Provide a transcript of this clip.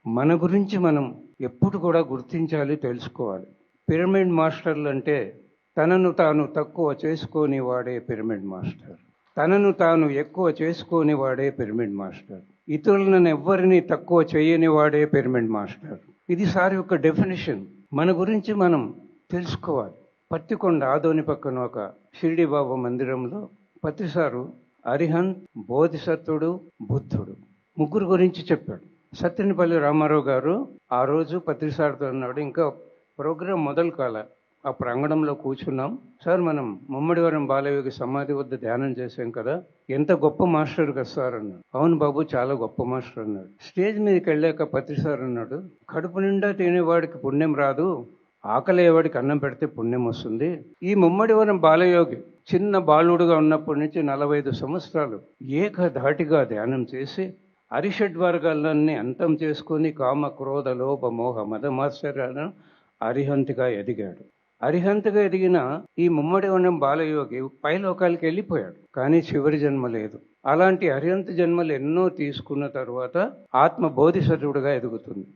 మన గురించి మనం ఎప్పుడు కూడా గుర్తించాలి, తెలుసుకోవాలి. పిరమిడ్ మాస్టర్లు అంటే తనను తాను తక్కువ చేసుకొని వాడే పిరమిడ్ మాస్టర్. తనను తాను ఎక్కువ చేసుకొని వాడే పిరమిడ్ మాస్టర్. ఇతరులను ఎవ్వరిని తక్కువ చేయని వాడే పిరమిడ్ మాస్టర్. ఇది సార్ యొక్క డెఫినేషన్. మన గురించి మనం తెలుసుకోవాలి. పత్తికొండ ఆదోని పక్కన ఒక షిరిడి బాబా మందిరంలో పత్తిసారు అరిహంత్, బోధిసత్వుడు, బుద్ధుడు ముగ్గురు గురించి చెప్పాడు. సత్యనపల్లి రామారావు గారు ఆ రోజు పత్రిసార్తో అన్నాడు, ఇంకా ప్రోగ్రాం మొదలు కాల. ఆ ప్రాంగణంలో కూర్చున్నాం. సార్, మనం ముమ్మడివరం బాలయోగి సమాధి వద్ద ధ్యానం చేశాం కదా, ఎంత గొప్ప మాస్టర్ కదా సార్ అన్నాడు. అవును బాబు, చాలా గొప్ప మాస్టర్ అన్నాడు. స్టేజ్ మీదకి వెళ్ళాక పత్రిసార్ అన్నాడు, కడుపు నిండా తినేవాడికి పుణ్యం రాదు, ఆకలేవాడికి అన్నం పెడితే పుణ్యం వస్తుంది. ఈ ముమ్మడివరం బాలయోగి చిన్న బాలుడుగా ఉన్నప్పటి నుంచి 45 సంవత్సరాలు ఏకధాటిగా ధ్యానం చేసి అరిషడ్ వర్గాలన్నీ అంతం చేసుకుని కామ, క్రోధ, లోభ, మోహ, మదమాత్సర్యాలను అరిహంతిగా ఎదిగాడు. అరిహంతగా ఎదిగిన ఈ ముమ్మడివరం బాలయోగి పైలోకాలకి వెళ్ళిపోయాడు, కానీ చివరి జన్మ లేదు. అలాంటి అరిహంత జన్మలు ఎన్నో తీసుకున్న తర్వాత ఆత్మ బోధిసత్వుడిగా ఎదుగుతుంది.